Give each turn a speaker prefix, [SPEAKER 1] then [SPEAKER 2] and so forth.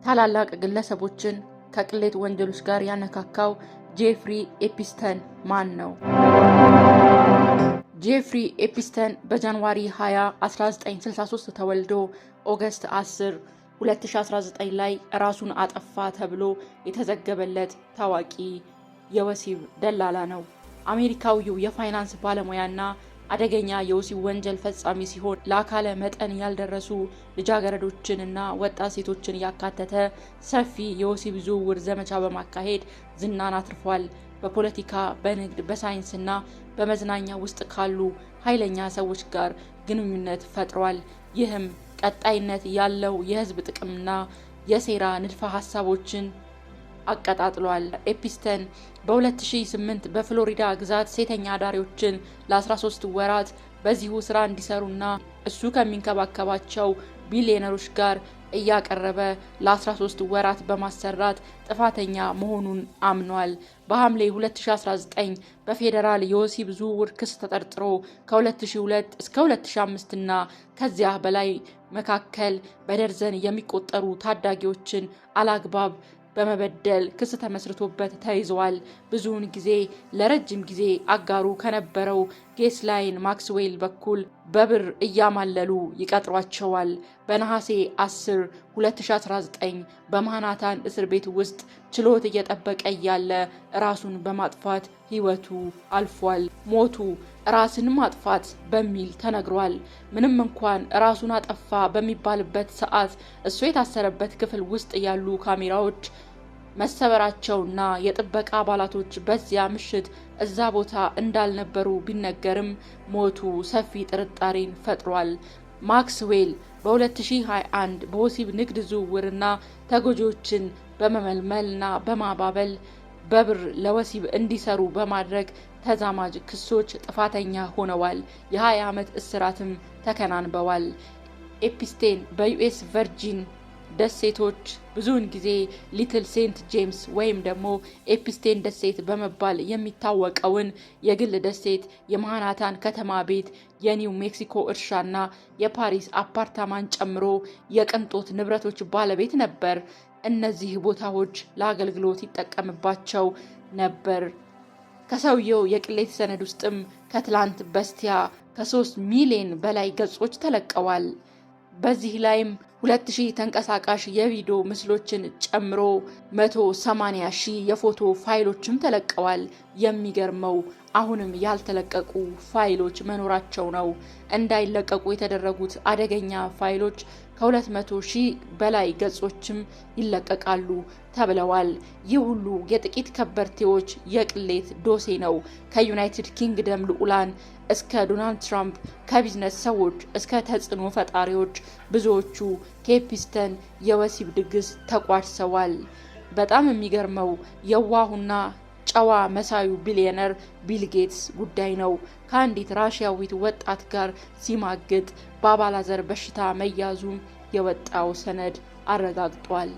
[SPEAKER 1] ታላላቅ ግለሰቦችን ከቅሌት ወንጀሎች ጋር ያነካካው ጄፍሪ ኤፕስታይን ማን ነው? ጄፍሪ ኤፕስታይን በጃንዋሪ 20 1963 ተወልዶ ኦገስት 10 2019 ላይ ራሱን አጠፋ ተብሎ የተዘገበለት ታዋቂ የወሲብ ደላላ ነው። አሜሪካዊው የፋይናንስ ባለሙያና አደገኛ የወሲብ ወንጀል ፈጻሚ ሲሆን ለአካለ መጠን ያልደረሱ ልጃገረዶችንና ወጣት ሴቶችን ያካተተ ሰፊ የወሲብ ዝውውር ዘመቻ በማካሄድ ዝናን አትርፏል። በፖለቲካ፣ በንግድ፣ በሳይንስና በመዝናኛ ውስጥ ካሉ ኃይለኛ ሰዎች ጋር ግንኙነት ፈጥሯል። ይህም ቀጣይነት ያለው የህዝብ ጥቅምና የሴራ ንድፈ ሀሳቦችን አቀጣጥሏል። ኤፕስታይን በ2008 በፍሎሪዳ ግዛት ሴተኛ አዳሪዎችን ለ13 ወራት በዚሁ ስራ እንዲሰሩና እሱ ከሚንከባከባቸው ቢሊዮነሮች ጋር እያቀረበ ለ13 ወራት በማሰራት ጥፋተኛ መሆኑን አምኗል። በሐምሌ 2019 በፌዴራል የወሲብ ዝውውር ክስ ተጠርጥሮ ከ2002 እስከ 2005 እና ከዚያ በላይ መካከል በደርዘን የሚቆጠሩ ታዳጊዎችን አላግባብ በመበደል ክስ ተመስርቶበት ተይዘዋል። ብዙውን ጊዜ ለረጅም ጊዜ አጋሩ ከነበረው ጌስላይን ማክስዌል በኩል በብር እያማለሉ ይቀጥሯቸዋል። በነሐሴ 10 2019 በማናታን እስር ቤት ውስጥ ችሎት እየጠበቀ እያለ ራሱን በማጥፋት ህይወቱ አልፏል። ሞቱ ራስን ማጥፋት በሚል ተነግሯል። ምንም እንኳን ራሱን አጠፋ በሚባልበት ሰዓት እሱ የታሰረበት ክፍል ውስጥ ያሉ ካሜራዎች መሰበራቸውና የጥበቃ አባላቶች በዚያ ምሽት እዛ ቦታ እንዳልነበሩ ቢነገርም ሞቱ ሰፊ ጥርጣሬን ፈጥሯል። ማክስዌል በ2021 በወሲብ ንግድ ዝውውርና ተጎጂዎችን በመመልመልና በማባበል በብር ለወሲብ እንዲሰሩ በማድረግ ተዛማጅ ክሶች ጥፋተኛ ሆነዋል። የ20 ዓመት እስራትም ተከናንበዋል። ኤፕስታይን በዩኤስ ቨርጂን ደሴቶች ብዙውን ጊዜ ሊትል ሴንት ጄምስ ወይም ደግሞ ኤፕስታይን ደሴት በመባል የሚታወቀውን የግል ደሴት፣ የማናታን ከተማ ቤት፣ የኒው ሜክሲኮ እርሻና የፓሪስ አፓርታማን ጨምሮ የቅንጦት ንብረቶች ባለቤት ነበር። እነዚህ ቦታዎች ለአገልግሎት ይጠቀምባቸው ነበር። ከሰውየው የቅሌት ሰነድ ውስጥም ከትላንት በስቲያ ከ3 ሚሊዮን በላይ ገጾች ተለቀዋል። በዚህ ላይም 2000 ተንቀሳቃሽ የቪዲዮ ምስሎችን ጨምሮ 180,000 የፎቶ ፋይሎችም ተለቀዋል። የሚገርመው አሁንም ያልተለቀቁ ፋይሎች መኖራቸው ነው። እንዳይለቀቁ የተደረጉት አደገኛ ፋይሎች ከ200,000 በላይ ገጾችም ይለቀቃሉ ተብለዋል። ይህ ሁሉ የጥቂት ከበርቴዎች የቅሌት ዶሴ ነው። ከዩናይትድ ኪንግደም ልዑላን እስከ ዶናልድ ትራምፕ፣ ከቢዝነስ ሰዎች እስከ ተጽዕኖ ፈጣሪዎች ብዙዎቹ ከኤፕስታይን የወሲብ ድግስ ተቋድሰዋል። በጣም የሚገርመው የዋሁና ጨዋ መሳዩ ቢሊዮነር ቢል ጌትስ ጉዳይ ነው። ከአንዲት ራሽያዊት ወጣት ጋር ሲማግጥ በአባላዘር በሽታ መያዙ የወጣው ሰነድ አረጋግጧል።